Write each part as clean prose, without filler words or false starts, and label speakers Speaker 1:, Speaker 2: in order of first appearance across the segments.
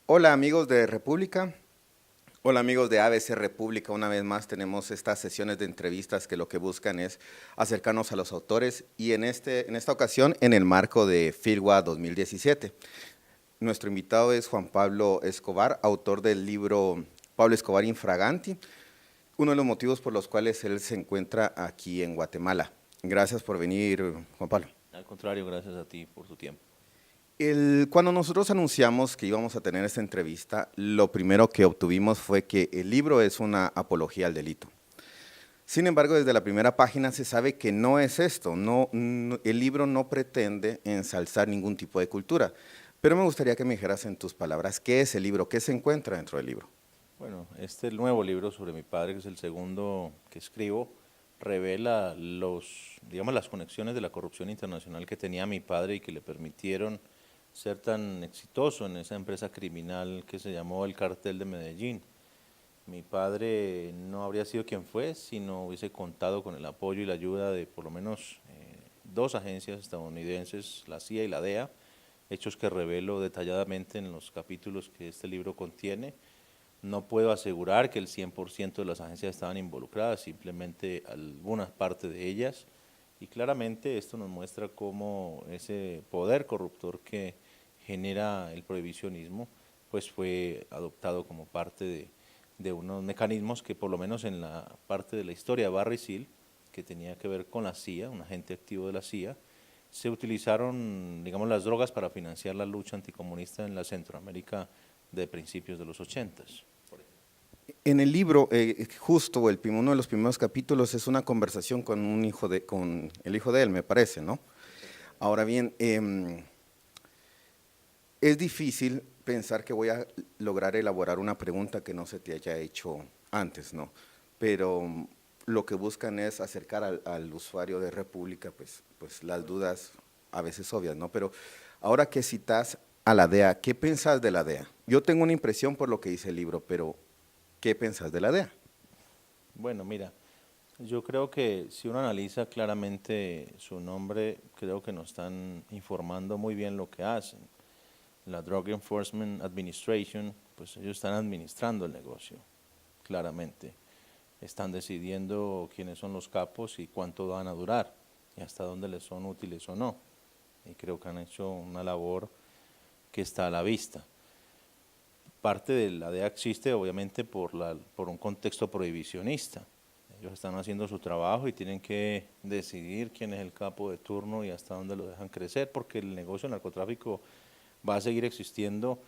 Speaker 1: Hola amigos de República, hola amigos de ABC República, una vez más tenemos estas sesiones de entrevistas que lo que buscan es acercarnos a los autores y en esta ocasión en el marco de Filwa 2017. Nuestro invitado es Juan Pablo Escobar, autor del libro Pablo Escobar Infraganti, uno de los motivos por los cuales él se encuentra aquí en Guatemala. Gracias por venir, Juan Pablo.
Speaker 2: Al contrario, gracias a ti por tu tiempo.
Speaker 1: Cuando nosotros anunciamos que íbamos a tener esta entrevista, lo primero que obtuvimos fue que el libro es una apología al delito. Sin embargo, desde la primera página se sabe que no es esto, el libro no pretende ensalzar ningún tipo de cultura. Pero me gustaría que me dijeras en tus palabras, ¿qué es el libro? ¿Qué se encuentra dentro del libro?
Speaker 2: Bueno, este nuevo libro sobre mi padre, que es el segundo que escribo, revela digamos, las conexiones de la corrupción internacional que tenía mi padre y que le permitieron ser tan exitoso en esa empresa criminal que se llamó el Cartel de Medellín. Mi padre no habría sido quien fue si no hubiese contado con el apoyo y la ayuda de por lo menos dos agencias estadounidenses, la CIA y la DEA, hechos que revelo detalladamente en los capítulos que este libro contiene. No puedo asegurar que el 100% de las agencias estaban involucradas, simplemente alguna parte de ellas. Y claramente esto nos muestra cómo ese poder corruptor que genera el prohibicionismo, pues fue adoptado como parte de unos mecanismos que por lo menos en la parte de la historia de Barry Seal, que tenía que ver con la CIA, un agente activo de la CIA, se utilizaron, digamos, las drogas para financiar la lucha anticomunista en la Centroamérica de principios de los 80s.
Speaker 1: En el libro, justo uno de los primeros capítulos es una conversación con con el hijo de él, me parece, ¿no? Ahora bien, es difícil pensar que voy a lograr elaborar una pregunta que no se te haya hecho antes, ¿no? Pero lo que buscan es acercar al usuario de República, pues las dudas a veces obvias, ¿no? Pero ahora que citas a la DEA, ¿qué pensás de la DEA? Yo tengo una impresión por lo que dice el libro, pero ¿qué pensás de la DEA?
Speaker 2: Bueno, mira, yo creo que si uno analiza claramente su nombre, creo que nos están informando muy bien lo que hacen. La Drug Enforcement Administration, pues ellos están administrando el negocio, claramente. Están decidiendo quiénes son los capos y cuánto van a durar y hasta dónde les son útiles o no. Y creo que han hecho una labor que está a la vista. Parte de la DEA existe obviamente por un contexto prohibicionista. Ellos están haciendo su trabajo y tienen que decidir quién es el capo de turno y hasta dónde lo dejan crecer, porque el negocio del narcotráfico va a seguir existiendo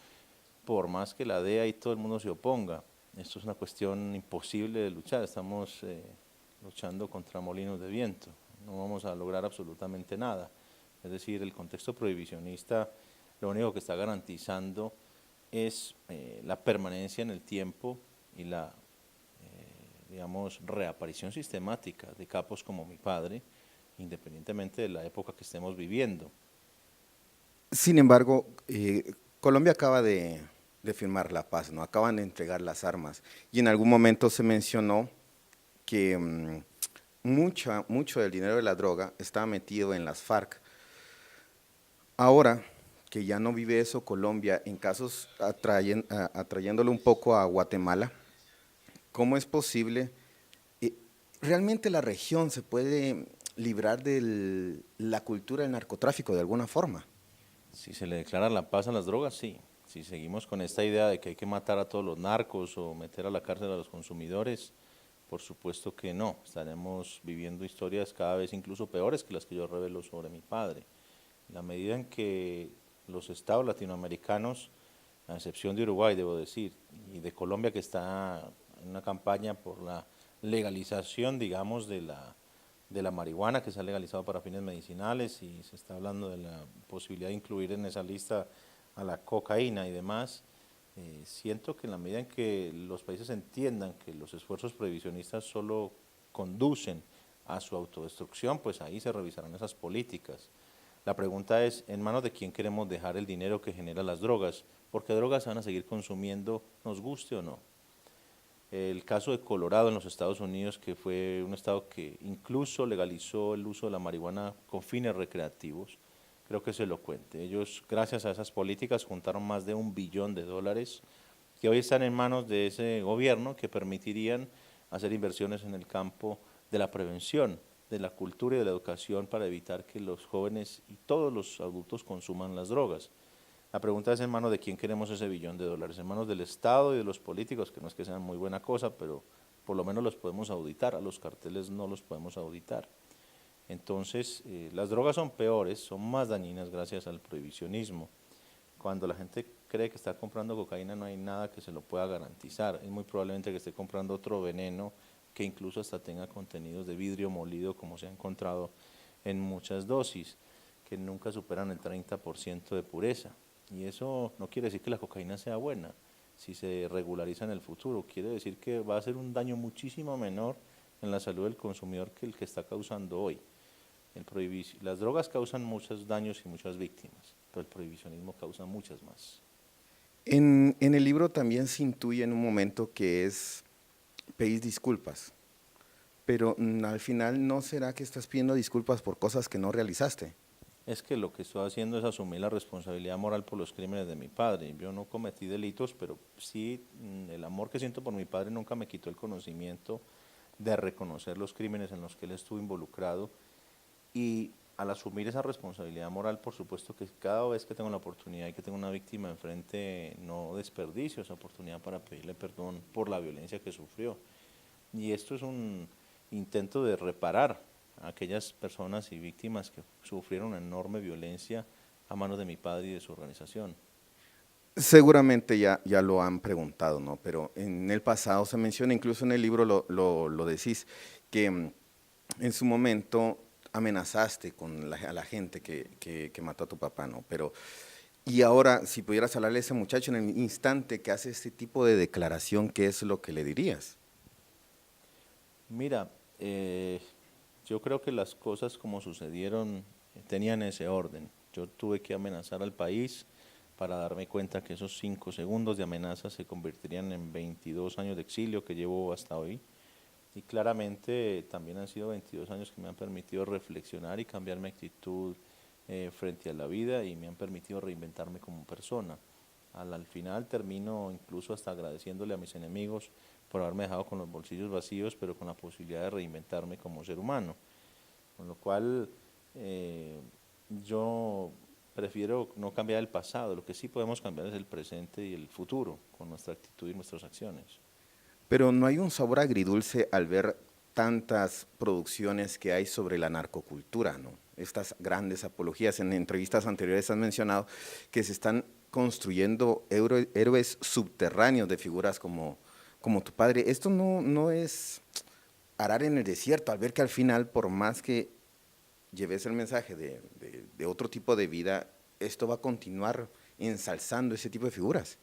Speaker 2: por más que la DEA y todo el mundo se oponga. Esto es una cuestión imposible de luchar, estamos luchando contra molinos de viento, no vamos a lograr absolutamente nada. Es decir, el contexto prohibicionista lo único que está garantizando es la permanencia en el tiempo y la, digamos, reaparición sistemática de capos como mi padre, independientemente de la época que estemos viviendo.
Speaker 1: Sin embargo, Colombia acaba de firmar la paz, ¿no? Acaban de entregar las armas y en algún momento se mencionó que mucho del dinero de la droga estaba metido en las FARC. Ahora que ya no vive eso Colombia, en casos atrayéndolo un poco a Guatemala, ¿cómo es posible? eh, ¿Realmente la región se puede librar de la cultura del narcotráfico de alguna forma?
Speaker 2: Si se le declara la paz a las drogas, sí. Si seguimos con esta idea de que hay que matar a todos los narcos o meter a la cárcel a los consumidores, por supuesto que no. Estaremos viviendo historias cada vez incluso peores que las que yo revelo sobre mi padre. En la medida en que los estados latinoamericanos, a excepción de Uruguay, debo decir, y de Colombia, que está en una campaña por la legalización, digamos, de la marihuana, que se ha legalizado para fines medicinales, y se está hablando de la posibilidad de incluir en esa lista a la cocaína y demás. Siento que en la medida en que los países entiendan que los esfuerzos prohibicionistas solo conducen a su autodestrucción, pues ahí se revisarán esas políticas. La pregunta es, ¿en manos de quién queremos dejar el dinero que genera las drogas? Porque drogas se van a seguir consumiendo, nos guste o no. El caso de Colorado en los Estados Unidos, que fue un estado que incluso legalizó el uso de la marihuana con fines recreativos, creo que es elocuente. Ellos, gracias a esas políticas, juntaron más de $1 billón que hoy están en manos de ese gobierno que permitirían hacer inversiones en el campo de la prevención, de la cultura y de la educación para evitar que los jóvenes y todos los adultos consuman las drogas. La pregunta es en manos de quién queremos ese $1 billón, en manos del Estado y de los políticos, que no es que sean muy buena cosa, pero por lo menos los podemos auditar, a los carteles no los podemos auditar. Entonces, las drogas son peores, son más dañinas gracias al prohibicionismo. Cuando la gente cree que está comprando cocaína no hay nada que se lo pueda garantizar, es muy probablemente que esté comprando otro veneno que incluso hasta tenga contenidos de vidrio molido como se ha encontrado en muchas dosis, que nunca superan el 30% de pureza. Y eso no quiere decir que la cocaína sea buena, si se regulariza en el futuro, quiere decir que va a hacer un daño muchísimo menor en la salud del consumidor que el que está causando hoy. Las drogas causan muchos daños y muchas víctimas, pero el prohibicionismo causa muchas más.
Speaker 1: En el libro también se intuye en un momento que es pedir disculpas, pero al final, ¿no será que estás pidiendo disculpas por cosas que no realizaste?
Speaker 2: Es que lo que estoy haciendo es asumir la responsabilidad moral por los crímenes de mi padre. Yo no cometí delitos, pero sí el amor que siento por mi padre nunca me quitó el conocimiento de reconocer los crímenes en los que él estuvo involucrado, y al asumir esa responsabilidad moral, por supuesto que cada vez que tengo la oportunidad y que tengo una víctima enfrente, no desperdicio esa oportunidad para pedirle perdón por la violencia que sufrió. Y esto es un intento de reparar a aquellas personas y víctimas que sufrieron una enorme violencia a manos de mi padre y de su organización.
Speaker 1: Seguramente ya lo han preguntado, ¿no? Pero en el pasado se menciona, incluso en el libro lo decís, que en su momento amenazaste con a la gente que mató a tu papá, ¿no? Pero, y ahora, si pudieras hablarle a ese muchacho en el instante que hace este tipo de declaración, ¿qué es lo que le dirías?
Speaker 2: Mira, yo creo que las cosas como sucedieron tenían ese orden. Yo tuve que amenazar al país para darme cuenta que esos 5 segundos de amenaza se convertirían en 22 años de exilio que llevo hasta hoy. Y claramente también han sido 22 años que me han permitido reflexionar y cambiar mi actitud frente a la vida, y me han permitido reinventarme como persona. Al final termino incluso hasta agradeciéndole a mis enemigos por haberme dejado con los bolsillos vacíos, pero con la posibilidad de reinventarme como ser humano. Con lo cual yo prefiero no cambiar el pasado, lo que sí podemos cambiar es el presente y el futuro con nuestra actitud y nuestras acciones.
Speaker 1: Pero no hay un sabor agridulce al ver tantas producciones que hay sobre la narcocultura, ¿no? Estas grandes apologías, en entrevistas anteriores han mencionado que se están construyendo héroes subterráneos de figuras como tu padre. Esto no es arar en el desierto, al ver que al final, por más que lleves el mensaje de otro tipo de vida, esto va a continuar ensalzando ese tipo de figuras.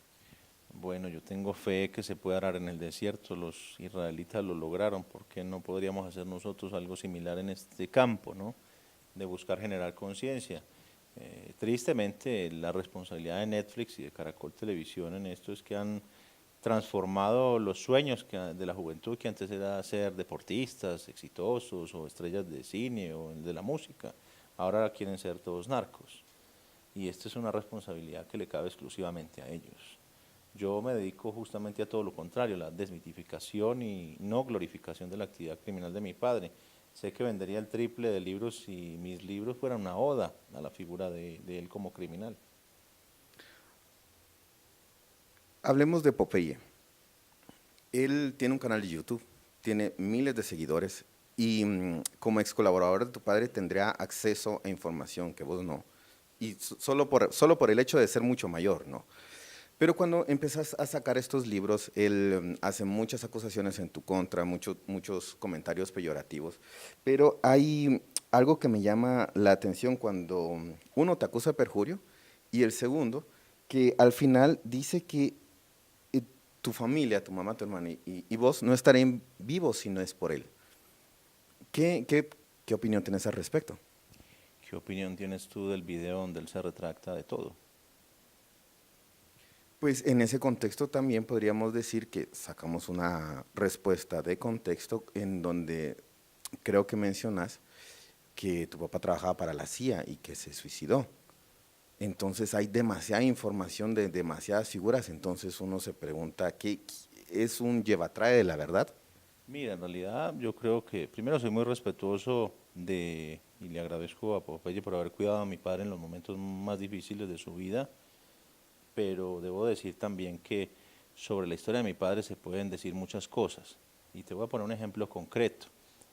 Speaker 2: Bueno, yo tengo fe que se puede arar en el desierto, los israelitas lo lograron, ¿por qué no podríamos hacer nosotros algo similar en este campo, ¿no? De buscar generar conciencia? Tristemente, la responsabilidad de Netflix y de Caracol Televisión en esto es que han transformado los sueños de la juventud, que antes era ser deportistas exitosos o estrellas de cine o de la música, ahora quieren ser todos narcos. Y esta es una responsabilidad que le cabe exclusivamente a ellos. Yo me dedico justamente a todo lo contrario, la desmitificación y no glorificación de la actividad criminal de mi padre. Sé que vendería el triple de libros si mis libros fueran una oda a la figura de él como criminal.
Speaker 1: Hablemos de Popeye. Él tiene un canal de YouTube, tiene miles de seguidores y como ex colaborador de tu padre tendría acceso a información que vos no. Y solo por el hecho de ser mucho mayor, ¿no? Pero cuando empezás a sacar estos libros, él hace muchas acusaciones en tu contra, muchos comentarios peyorativos, pero hay algo que me llama la atención cuando uno te acusa de perjurio y el segundo, que al final dice que tu familia, tu mamá, tu hermana y vos no estarían vivos si no es por él. ¿Qué opinión tienes al respecto?
Speaker 2: ¿Qué opinión tienes tú del video donde él se retracta de todo?
Speaker 1: Pues en ese contexto también podríamos decir que sacamos una respuesta de contexto en donde creo que mencionas que tu papá trabajaba para la CIA y que se suicidó. Entonces hay demasiada información de demasiadas figuras, entonces uno se pregunta, ¿qué es un llevatrae de la verdad?
Speaker 2: Mira, en realidad yo creo que primero soy muy respetuoso de, y le agradezco a Popeye por haber cuidado a mi padre en los momentos más difíciles de su vida, pero debo decir también que sobre la historia de mi padre se pueden decir muchas cosas. Y te voy a poner un ejemplo concreto.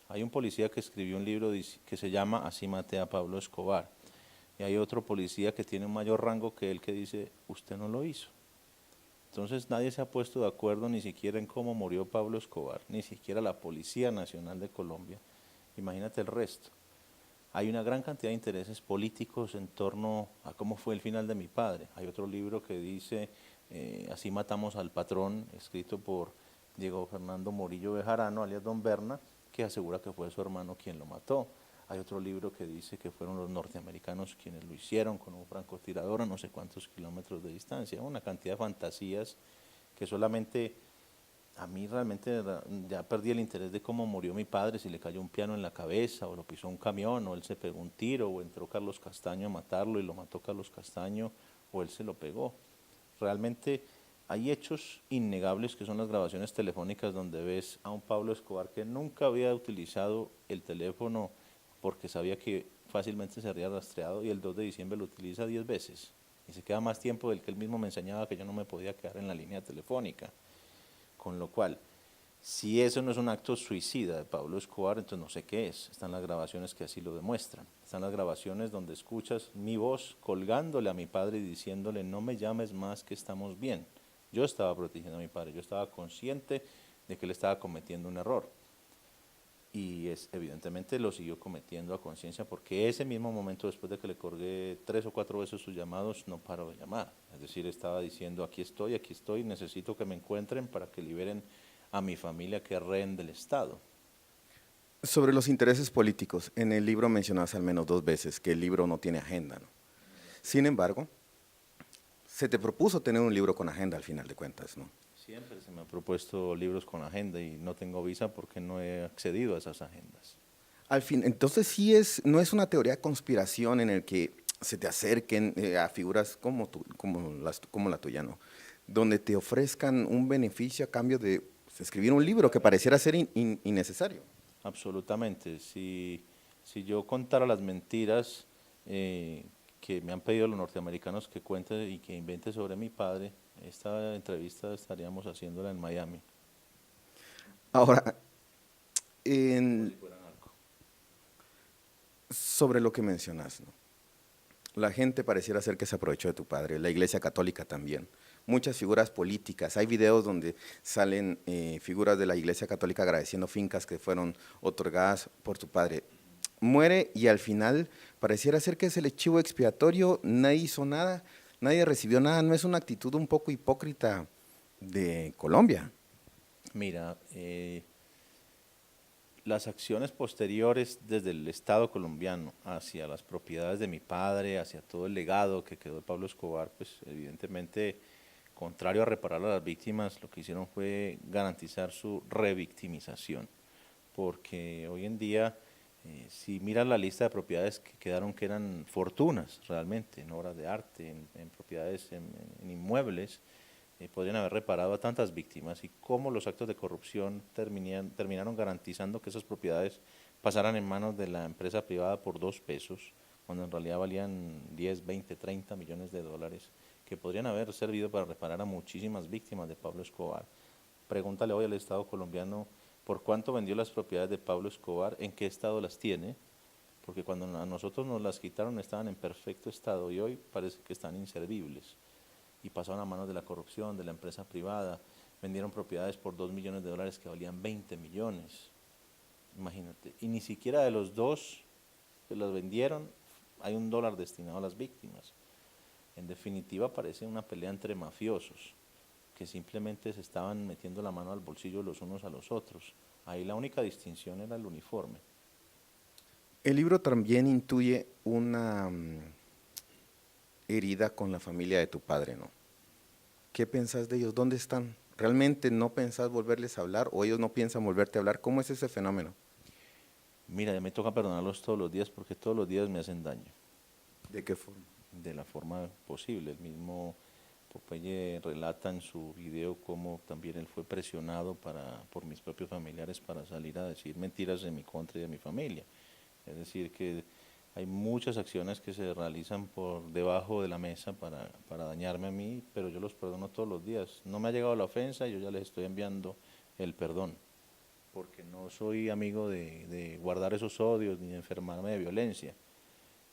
Speaker 2: Hay un policía que escribió un libro que se llama Así maté a Pablo Escobar. Y hay otro policía que tiene un mayor rango que él que dice, usted no lo hizo. Entonces nadie se ha puesto de acuerdo ni siquiera en cómo murió Pablo Escobar, ni siquiera la Policía Nacional de Colombia. Imagínate el resto. Hay una gran cantidad de intereses políticos en torno a cómo fue el final de mi padre. Hay otro libro que dice Así matamos al patrón, escrito por Diego Fernando Morillo Bejarano, alias Don Berna, que asegura que fue su hermano quien lo mató. Hay otro libro que dice que fueron los norteamericanos quienes lo hicieron con un francotirador a no sé cuántos kilómetros de distancia. Una cantidad de fantasías que solamente a mí realmente ya perdí el interés de cómo murió mi padre, si le cayó un piano en la cabeza, o lo pisó un camión, o él se pegó un tiro, o entró Carlos Castaño a matarlo y lo mató Carlos Castaño, o él se lo pegó. Realmente hay hechos innegables que son las grabaciones telefónicas donde ves a un Pablo Escobar que nunca había utilizado el teléfono porque sabía que fácilmente sería rastreado y el 2 de diciembre lo utiliza 10 veces y se queda más tiempo del que él mismo me enseñaba que yo no me podía quedar en la línea telefónica. Con lo cual, si eso no es un acto suicida de Pablo Escobar, entonces no sé qué es. Están las grabaciones que así lo demuestran. Están las grabaciones donde escuchas mi voz colgándole a mi padre y diciéndole no me llames más que estamos bien. Yo estaba protegiendo a mi padre, yo estaba consciente de que él estaba cometiendo un error. Y evidentemente lo siguió cometiendo a conciencia porque ese mismo momento después de que le colgué 3 o 4 veces sus llamados no paró de llamar. Es decir, estaba diciendo aquí estoy, necesito que me encuentren para que liberen a mi familia que es rehén del Estado.
Speaker 1: Sobre los intereses políticos, en el libro mencionas al menos 2 veces que el libro no tiene agenda, ¿no? Sin embargo, se te propuso tener un libro con agenda al final de cuentas, ¿no?
Speaker 2: Siempre se me ha propuesto libros con agenda y no tengo visa porque no he accedido a esas agendas.
Speaker 1: Al fin, entonces sí no es una teoría de conspiración en el que se te acerquen a figuras como, como la tuya, ¿no? Donde te ofrezcan un beneficio a cambio de pues, escribir un libro que pareciera ser innecesario.
Speaker 2: Absolutamente. Si yo contara las mentiras que me han pedido los norteamericanos que cuente y que invente sobre mi padre, esta entrevista estaríamos haciéndola en Miami.
Speaker 1: Ahora,
Speaker 2: Como si
Speaker 1: en-
Speaker 2: fuera narco.
Speaker 1: sobre lo que mencionas, ¿no? La gente pareciera ser que se aprovechó de tu padre, la Iglesia Católica también. Muchas figuras políticas, hay videos donde salen figuras de la Iglesia Católica agradeciendo fincas que fueron otorgadas por tu padre. Muere y al final pareciera ser que es el chivo expiatorio, nadie hizo nada, nadie recibió nada, ¿no es una actitud un poco hipócrita de Colombia?
Speaker 2: Mira, las acciones posteriores desde el Estado colombiano hacia las propiedades de mi padre, hacia todo el legado que quedó de Pablo Escobar, pues evidentemente, contrario a reparar a las víctimas, lo que hicieron fue garantizar su revictimización, porque hoy en día, si miras la lista de propiedades que quedaron, que eran fortunas realmente, en obras de arte, en propiedades, en inmuebles, podrían haber reparado a tantas víctimas y cómo los actos de corrupción terminaron garantizando que esas propiedades pasaran en manos de la empresa privada por 2 pesos, cuando en realidad valían 10, 20, 30 millones de dólares, que podrían haber servido para reparar a muchísimas víctimas de Pablo Escobar. Pregúntale hoy al Estado colombiano por cuánto vendió las propiedades de Pablo Escobar, en qué estado las tiene, porque cuando a nosotros nos las quitaron estaban en perfecto estado y hoy parece que están inservibles y pasaron a manos de la corrupción, de la empresa privada, vendieron propiedades por 2 millones de dólares que valían 20 millones, imagínate, y ni siquiera de los dos que las vendieron hay $1 destinado a las víctimas. En definitiva parece una pelea entre mafiosos que simplemente se estaban metiendo la mano al bolsillo los unos a los otros. Ahí la única distinción era el uniforme.
Speaker 1: El libro también intuye una herida con la familia de tu padre, ¿no? ¿Qué pensás de ellos? ¿Dónde están? ¿Realmente no pensás volverles a hablar o ellos no piensan volverte a hablar? ¿Cómo es ese fenómeno?
Speaker 2: Mira, me toca perdonarlos todos los días porque todos los días me hacen daño,
Speaker 1: ¿De qué forma?
Speaker 2: de la forma posible. El mismo Popeye relata en su video cómo también él fue presionado por mis propios familiares para salir a decir mentiras en mi contra y de mi familia. Es decir, que hay muchas acciones que se realizan por debajo de la mesa para dañarme a mí, pero yo los perdono todos los días. No me ha llegado la ofensa y yo ya les estoy enviando el perdón, porque no soy amigo de guardar esos odios ni de enfermarme de violencia.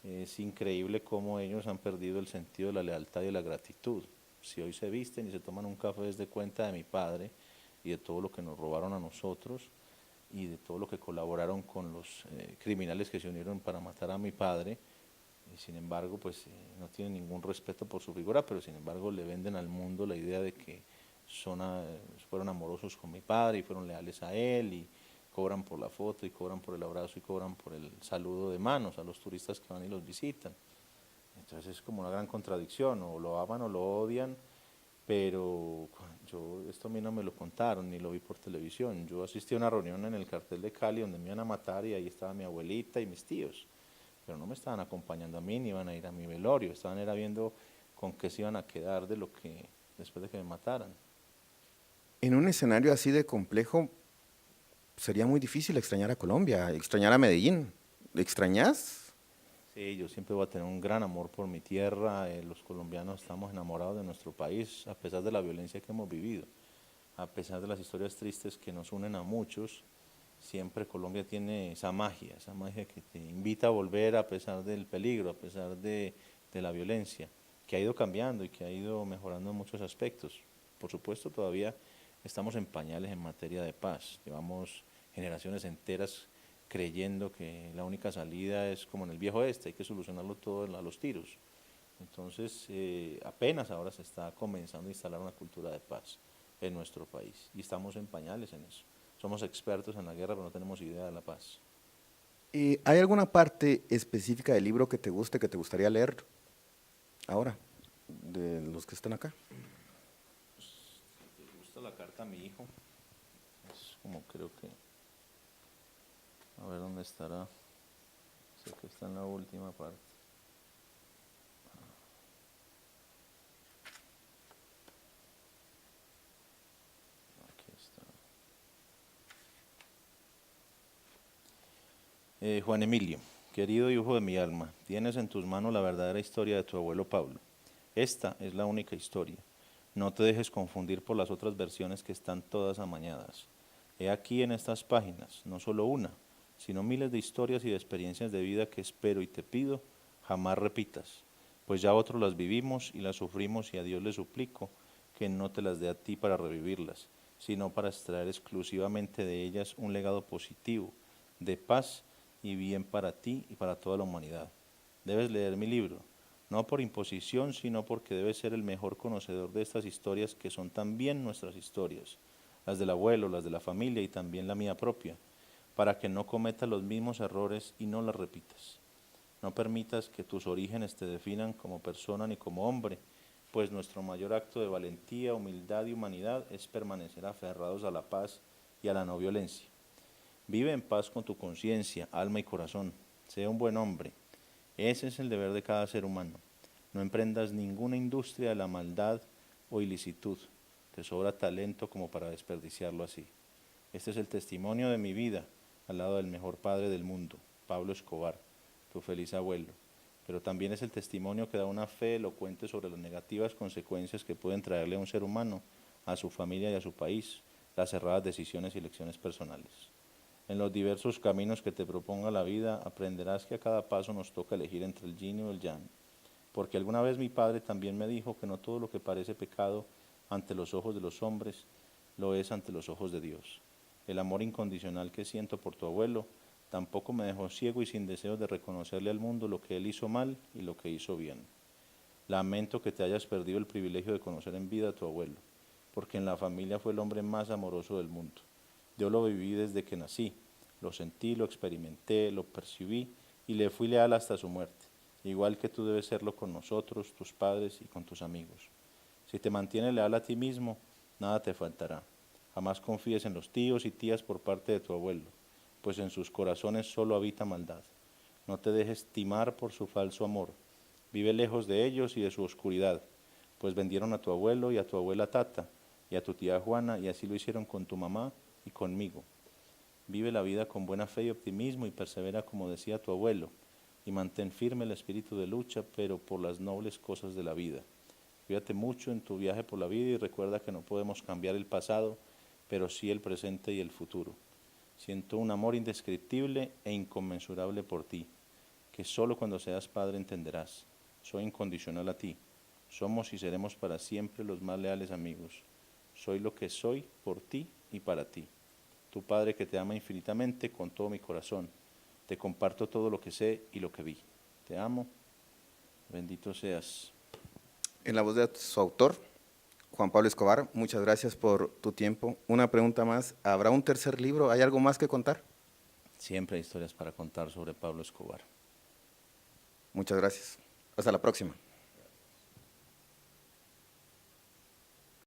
Speaker 2: Es increíble cómo ellos han perdido el sentido de la lealtad y de la gratitud. Si hoy se visten y se toman un café desde cuenta de mi padre y de todo lo que nos robaron a nosotros y de todo lo que colaboraron con los criminales que se unieron para matar a mi padre, y sin embargo pues no tienen ningún respeto por su figura, pero sin embargo le venden al mundo la idea de que fueron amorosos con mi padre y fueron leales a él y cobran por la foto y cobran por el abrazo y cobran por el saludo de manos a los turistas que van y los visitan. Entonces es como una gran contradicción, o lo aman o lo odian, pero esto a mí no me lo contaron ni lo vi por televisión. Yo asistí a una reunión en el cartel de Cali donde me iban a matar y ahí estaba mi abuelita y mis tíos, pero no me estaban acompañando a mí ni iban a ir a mi velorio, estaban era viendo con qué se iban a quedar de lo que después de que me mataran.
Speaker 1: En un escenario así de complejo, sería muy difícil extrañar a Colombia, extrañar a Medellín. ¿Extrañas?
Speaker 2: Sí, yo siempre voy a tener un gran amor por mi tierra, los colombianos estamos enamorados de nuestro país, a pesar de la violencia que hemos vivido, a pesar de las historias tristes que nos unen a muchos, siempre Colombia tiene esa magia que te invita a volver a pesar del peligro, a pesar de la violencia, que ha ido cambiando y que ha ido mejorando en muchos aspectos. Por supuesto, todavía estamos en pañales en materia de paz, llevamos generaciones enteras creyendo que la única salida es como en el viejo este, hay que solucionarlo todo a los tiros. Entonces, apenas ahora se está comenzando a instalar una cultura de paz en nuestro país y estamos en pañales en eso. Somos expertos en la guerra, pero no tenemos idea de la paz.
Speaker 1: ¿Hay alguna parte específica del libro que te guste, que te gustaría leer ahora, de los que están acá?
Speaker 2: ¿Te gusta la carta a mi hijo? Es como creo que, a ver dónde estará, sé que está en la última parte. Aquí está. Juan Emilio, querido hijo de mi alma, tienes en tus manos la verdadera historia de tu abuelo Pablo. Esta es la única historia. No te dejes confundir por las otras versiones que están todas amañadas. He aquí en estas páginas, no solo una, sino miles de historias y de experiencias de vida que espero y te pido jamás repitas, pues ya otros las vivimos y las sufrimos y a Dios le suplico que no te las dé a ti para revivirlas, sino para extraer exclusivamente de ellas un legado positivo, de paz y bien para ti y para toda la humanidad. Debes leer mi libro, no por imposición, sino porque debes ser el mejor conocedor de estas historias que son también nuestras historias, las del abuelo, las de la familia y también la mía propia, para que no cometas los mismos errores y no las repitas. No permitas que tus orígenes te definan como persona ni como hombre, pues nuestro mayor acto de valentía, humildad y humanidad es permanecer aferrados a la paz y a la no violencia. Vive en paz con tu conciencia, alma y corazón. Sea un buen hombre. Ese es el deber de cada ser humano. No emprendas ninguna industria de la maldad o ilicitud. Te sobra talento como para desperdiciarlo así. Este es el testimonio de mi vida al lado del mejor padre del mundo, Pablo Escobar, tu feliz abuelo. Pero también es el testimonio que da una fe elocuente sobre las negativas consecuencias que pueden traerle a un ser humano, a su familia y a su país, las erradas decisiones y elecciones personales. En los diversos caminos que te proponga la vida, aprenderás que a cada paso nos toca elegir entre el yin y el yang. Porque alguna vez mi padre también me dijo que no todo lo que parece pecado ante los ojos de los hombres lo es ante los ojos de Dios. El amor incondicional que siento por tu abuelo tampoco me dejó ciego y sin deseos de reconocerle al mundo lo que él hizo mal y lo que hizo bien. Lamento que te hayas perdido el privilegio de conocer en vida a tu abuelo, porque en la familia fue el hombre más amoroso del mundo. Yo lo viví desde que nací, lo sentí, lo experimenté, lo percibí y le fui leal hasta su muerte, igual que tú debes serlo con nosotros, tus padres y con tus amigos. Si te mantienes leal a ti mismo, nada te faltará. Jamás confíes en los tíos y tías por parte de tu abuelo. pues en sus corazones solo habita maldad. No te dejes timar por su falso amor. Vive lejos de ellos y de su oscuridad, pues vendieron a tu abuelo y a tu abuela Tata y a tu tía Juana, y así lo hicieron con tu mamá y conmigo. Vive la vida con buena fe y optimismo y persevera como decía tu abuelo, y mantén firme el espíritu de lucha, pero por las nobles cosas de la vida. Cuídate mucho en tu viaje por la vida y recuerda que no podemos cambiar el pasado, pero sí el presente y el futuro. Siento un amor indescriptible e inconmensurable por ti, que solo cuando seas padre entenderás. Soy incondicional a ti. Somos y seremos para siempre los más leales amigos. Soy lo que soy por ti y para ti. Tu Padre que te ama infinitamente con todo mi corazón. Te comparto todo lo que sé y lo que vi. Te amo. Bendito seas.
Speaker 1: En la voz de su autor, Juan Pablo Escobar, muchas gracias por tu tiempo. Una pregunta más, ¿habrá un tercer libro? ¿Hay algo más que contar?
Speaker 2: Siempre hay historias para contar sobre Pablo Escobar.
Speaker 1: Muchas gracias. Hasta la próxima.